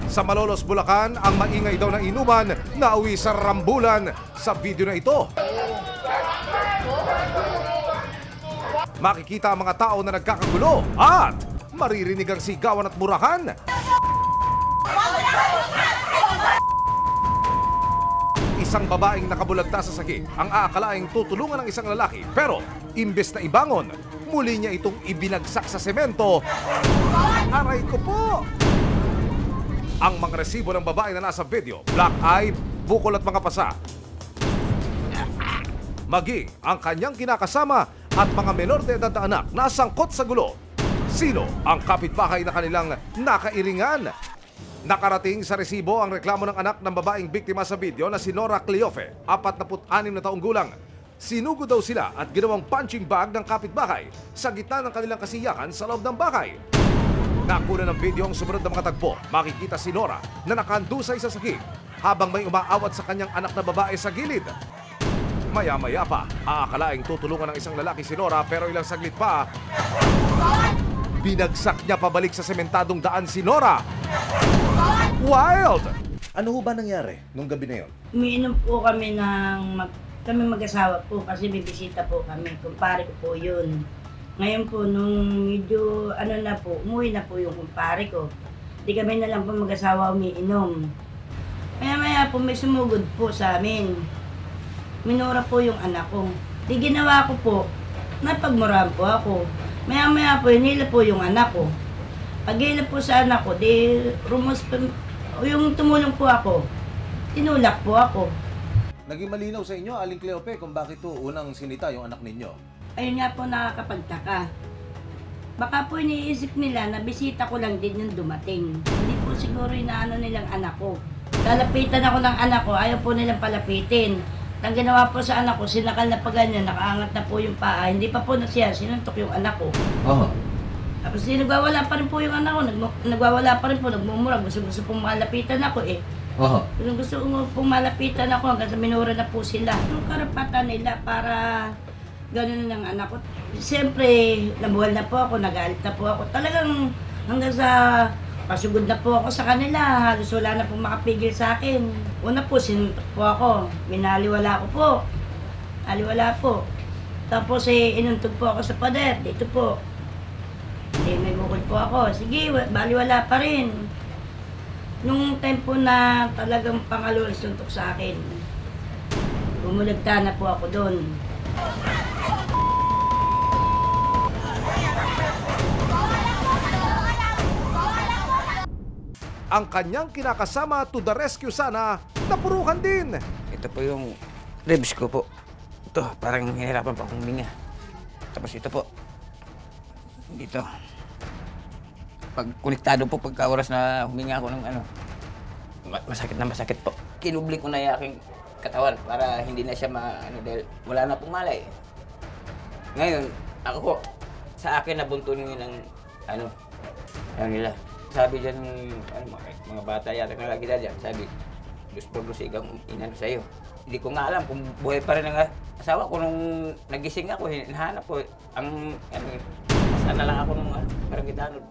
Sa Malolos, Bulacan, ang maingay daw na inuman na uwi sa rambulan sa video na ito. Makikita ang mga tao na nagkakagulo at maririnig ang sigawan at murahan. Isang babaeng nakabulagta sa sagi ang aakalaing tutulungan ng isang lalaki, pero imbes na ibangon, muli niya itong ibinagsak sa semento. Aray ko po! Ang mga resibo ng babae na nasa video, black eye, bukol at mga pasa. Maging ang kanyang kinakasama at mga menor de edad na anak nasangkot sa gulo. Sino ang kapitbahay na kanilang nakairingan? Nakarating sa resibo ang reklamo ng anak ng babaeng biktima sa video na si Nora Cleofe, 46 na taong gulang. Sinugo daw sila at ginawang punching bag ng kapitbahay sa gitna ng kanilang kasiyahan sa loob ng bahay. Nakuna ng video ang sumunod na mga tagpo. Makikita si Nora na nakandusay sa sahig habang may umaawat sa kanyang anak na babae sa gilid. Maya-maya pa, aakalaing tutulungan ng isang lalaki si Nora, pero ilang saglit pa, binagsak niya pabalik sa sementadong daan si Nora. Wild! Ano ho ba nangyari nung gabi na yun? Umiinom po kami kami mag-asawa po kasi may bisita po kami. Kumpare ko po yun. Ngayon po, nung medyo umuwi na po yung kumpare ko. Di kami na lang po mag-asawa umiinom. Maya-maya po may sumugod po sa amin. Minura po yung anak ko. Di ginawa ko po, napagmurahan po ako. Maya-maya po, hinila po yung anak ko. Pag hila po sa anak ko, di yung tumulong po ako, tinulak po ako. Naging malinaw sa inyo, Aling Cleope, kung bakit to unang sinita yung anak ninyo? Ayun nga po nakakapagtaka. Baka po iniisip nila na bisita ko lang din yung dumating. Hindi po siguro inaano nilang anak ko. Lalapitan ako ng anak ko, ayaw po nilang palapitin. Ang ginawa po sa anak ko, sinakal na pa ganyan, nakaangat na po yung paa. Hindi pa po na siya, sinuntok yung anak ko. Tapos nagwawala pa rin po yung anak ko, nagwawala pa rin po, nagmumura. Gusto pong malapitan ako eh. Gusto pong malapitan ako hanggang sa minura na po sila. Yung karapatan nila para gano'n ng anak ko. Siyempre, nabuhal na po ako, nagalit na po ako. Talagang hanggang sa pasugod na po ako sa kanila. Halos wala na pong makapigil sa akin. Una po, sinuntok po ako. Minaliwala ko po. Aliwala po. Tapos inuntog po ako sa pader. Dito po. May bukol po ako. Sige, baliwala pa rin. Nung time po na talagang pangalawang suntok sa akin, bumulagta na po ako doon. Ang kanyang kinakasama to the rescue sana, napurukan din. Ito po yung ribs ko po. Ito, parang hinirapan pa akong huminga. Tapos ito po. Dito. Pag konektado po, pagka oras na huminga ako ng masakit po. Kinubli ko na yung aking katawan para hindi na siya dahil wala na pong malay. Ngayon, ako po, sa akin nabuntunin ng nila. Sabi dyan, mga bata yata na lagi dyan, sabi, lusig ang inano sa'yo. Hindi ko nga alam kung buhay pa rin ang asawa ko nung nagising ako, hinahanap ko sana lang ako nung parang gitanod.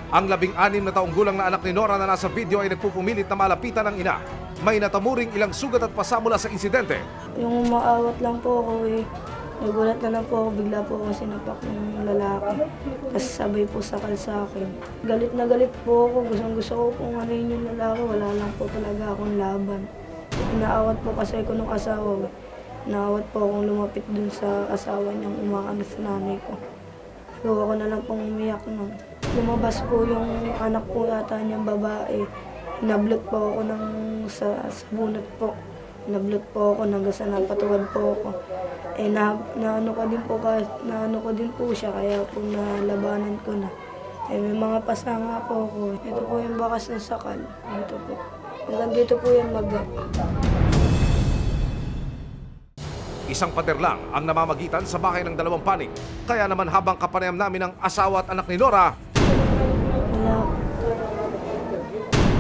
Ang 16 na taong gulang na anak ni Nora na nasa video ay nagpupumilit na malapitan ng ina. May natamuring ilang sugat at pasa mula sa insidente. Yung umaawat lang po ako nagulat na lang po ako, bigla po ako sinapak ng lalaki. Tapos sabay po sakal sa akin. Galit na galit po ako, gusto ko kung ano yung lalaki, wala lang po talaga akong laban. Inaawat po kasi ko nung asawa. Naawat po akong lumapit dun sa asawa niyang umaano sa nanay ko. Gawa ko na lang pong umiyak nun. Lumabas po yung anak ko yata niyang babae. Nablot po ako sa bunot po. Nablot po ako, hanggang sa napatuwad po ako. Naano ko din po siya, kaya po nalabanan ko na. May mga pasanga po ako. Ito po yung bakas ng sakal. Ito po. Hanggang dito po yung maga. Isang pader lang ang namamagitan sa bahay ng dalawang panig. Kaya naman habang kapanayam namin ng asawa at anak ni Nora,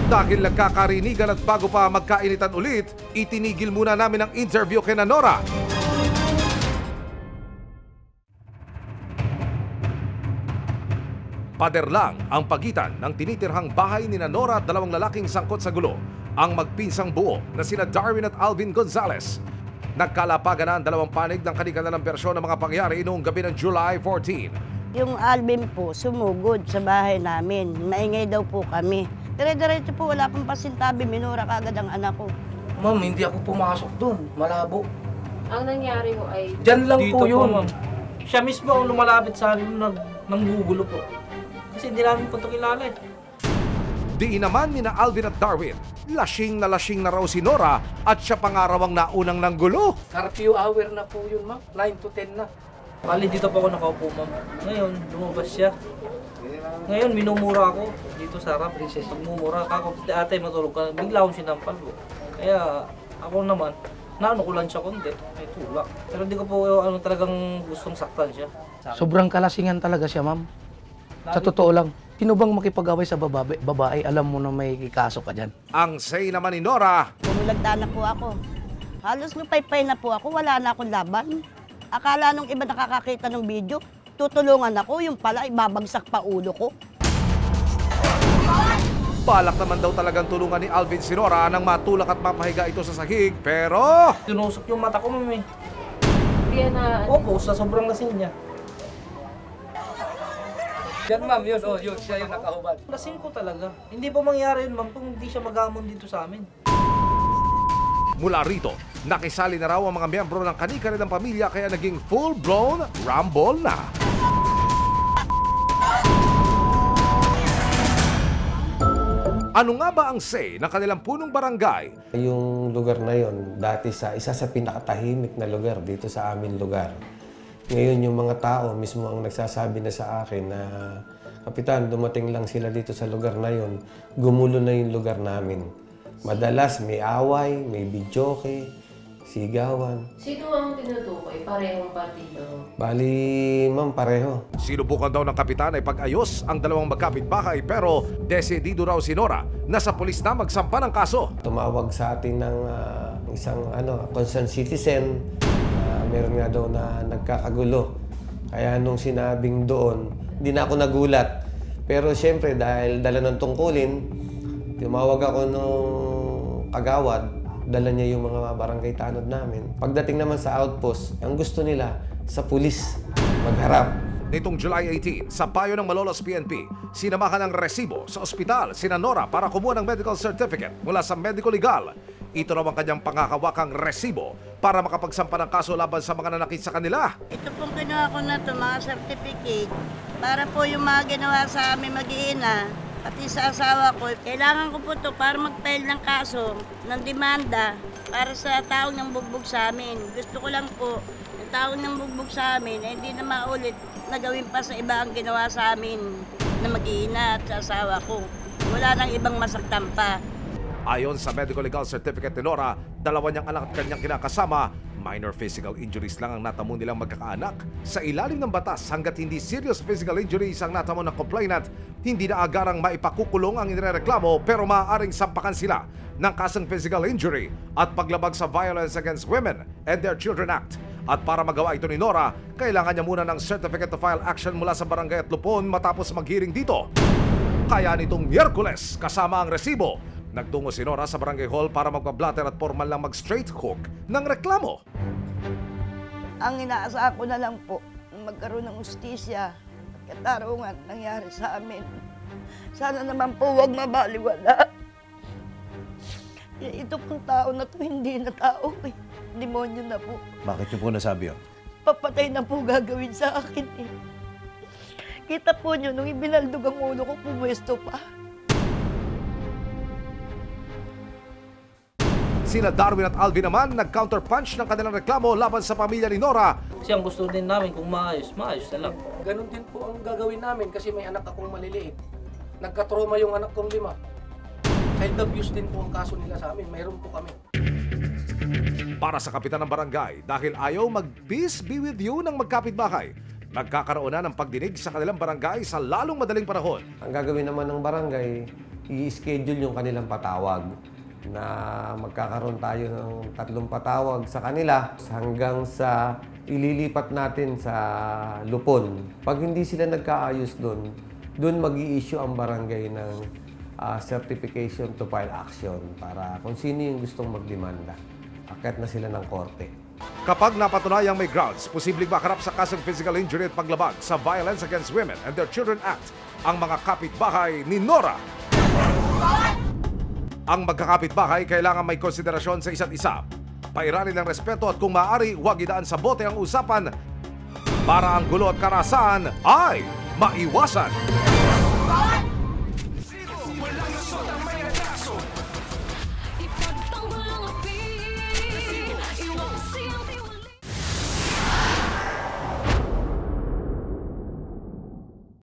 dahil nagkakarinigan at bago pa magkainitan ulit, itinigil muna namin ang interview kay Nora. Pader lang ang pagitan ng tinitirhang bahay ni Nora at dalawang lalaking sangkot sa gulo, ang magpinsang buo na sina Darwin at Alvin Gonzales. Nagkalapagan na ang dalawang panig ng kanilang bersyon ng mga pangyari noong gabi ng July 14. Yung Alvin po, sumugod sa bahay namin. Maingay daw po kami. Dire-diretso po, wala pang pasintabi, minura kagad ang anak ko. Ma'am, hindi ako pumasok doon. Malabo. Ang nangyari ho ay Diyan lang Dito po yun. ma'am. Siya mismo ang lumalapit sa amin nanggugulo po. Kasi hindi namin po ito kilala eh. Di naman ni na Alvin at Darwin, lasing na raw si Nora at siya pangarawang naunang nanggulo. Curfew hour na po yun, ma'am. 9 to 10 na. Bali dito pa ako nakaupo ma'am. Ngayon, lumabas siya. Ngayon, minumura ako dito sa harap. Pagmumura ako, ate matulog ka. Bigla akong sinampal po. Kaya ako naman, naano ko lang siya konti. May tulak. Pero di ko po talagang gustong saktan siya. Sobrang kalasingan talaga siya, ma'am. Sa totoo lang. Sino bang makipag-away sa babae, alam mo na may kaso ka dyan? Ang say naman ni Nora, Bumulagda na po ako. Halos lupay-pay na po ako, wala na akong laban. Akala nung iba nakakakita ng video, tutulungan ako, yung pala ibabagsak pa ulo ko. balak naman daw talagang tulungan ni Alvin si Nora nang matulak at mapahiga ito sa sahig, pero Tinusok yung mata ko, ma'am eh. Hindi na Opo, sa sobrang lasing niya. Yan, ma'am. Yun, oh, yun. Siya yung nakahubad. Lasing ko talaga. Hindi pa mangyari yun, ma'am, kung hindi siya magamon dito sa amin. mula rito, nakisali na raw ang mga miyembro ng kani-kanilang pamilya kaya naging full-blown rumble na. Ano nga ba ang say ng kanilang punong barangay? Yung lugar na yon dati isa sa pinakatahimik na lugar dito sa amin lugar. Ngayon yung mga tao mismo ang nagsasabi na sa akin na, Kapitan, dumating lang sila dito sa lugar na yon, gumulo na yung lugar namin. Madalas may away, may bidyoke, sigawan. Sino ang tinutukoy? Parehong partido. Bali, ma'am, pareho. Sinubukan daw ng kapitan ay pag-ayos ang dalawang magkapitbahay pero desidido raw si Nora na sa pulis na magsampa ng kaso. Tumawag sa atin ng isang concerned citizen na meron nga daw na nagkakagulo. Kaya nung sinabing doon, hindi na ako nagulat. Pero siyempre dahil dala ng tungkulin, tumawag ako nung kagawad, dala niya yung mga barangay tanod namin. Pagdating naman sa outpost, ang gusto nila sa pulis magharap. Nitong July 18, sa payo ng Malolos PNP, sinamahan ng resibo sa ospital sina Nora para kumuha ng medical certificate mula sa medico legal. Ito raw ang kanyang pangakawakang resibo para makapagsampa ng kaso laban sa mga nanakit sa kanila. Ito pong kinuha ko na ito, mga certificate, para po yung mga ginawa sa amin mag-iina, pati sa asawa ko. Kailangan ko po ito para mag-file ng kaso, ng demanda, para sa taong nang bugbog sa amin. Gusto ko lang po, yung taong nang bugbog sa amin, ay hindi na maulit na gawin pa sa iba ang ginawa sa amin na mag-iina at sa asawa ko. Wala nang ibang masaktan pa. Ayon sa medical legal certificate ni Nora, dalawa niyang anak at kanyang kinakasama, minor physical injuries lang ang natamo nilang magkakaanak. Sa ilalim ng batas, hanggat hindi serious physical injuries ang natamo ng complainant, hindi na agarang maipakukulong ang inireklamo pero maaaring sampakan sila ng kasong physical injury at paglabag sa Violence Against Women and Their Children Act. At para magawa ito ni Nora, kailangan niya muna ng certificate to file action mula sa barangay at Lupon matapos mag-hearing dito. Kaya nitong Miyerkules, kasama ang resibo, nagtungo si Nora sa barangay hall para magpa-blatter at formal lang mag-straight hook ng reklamo. Ang inaasahan ko na lang po, magkaroon ng ustisya at katarungan nangyari sa amin. Sana naman po huwag mabaliwala. Ito pong tao na to hindi na tao eh. Demonyo na po. Bakit yung po nasabi yun? Papatay na po gagawin sa akin eh. Kita po nyo, nung ibinaldog ang ulo ko, pumwesto pa. Sina Darwin at Alvin naman nag-counterpunch ng kanilang reklamo laban sa pamilya ni Nora. Kasi ang gusto din namin kung maayos na lang. Ganon din po ang gagawin namin kasi may anak akong maliliit. Nagka-trauma yung anak kong 5. Child abuse din po ang kaso nila sa amin. Mayroon po kami. Para sa kapitan ng barangay, dahil ayaw mag-peace be with you ng magkapitbahay, nagkakaroon na ng pagdinig sa kanilang barangay sa lalong madaling panahon. Ang gagawin naman ng barangay, i-schedule yung kanilang patawag na magkakaroon tayo ng 3 patawag sa kanila hanggang sa ililipat natin sa Lupon. Pag hindi sila nagkaayos doon, doon mag-i-issue ang barangay ng certification to file action para kung sino yung gustong magdemanda. Akyat na sila ng korte. Kapag napatunayang may grounds, posibleng makarap sa kasong physical injury at paglabag sa Violence Against Women and Their Children Act ang mga kapitbahay ni Nora. Ang magkakapitbahay kailangan may konsiderasyon sa isa't isa. Pairalin ng respeto at kung maaari, huwag idaan sa bote ang usapan para ang gulo at karahasan ay maiwasan.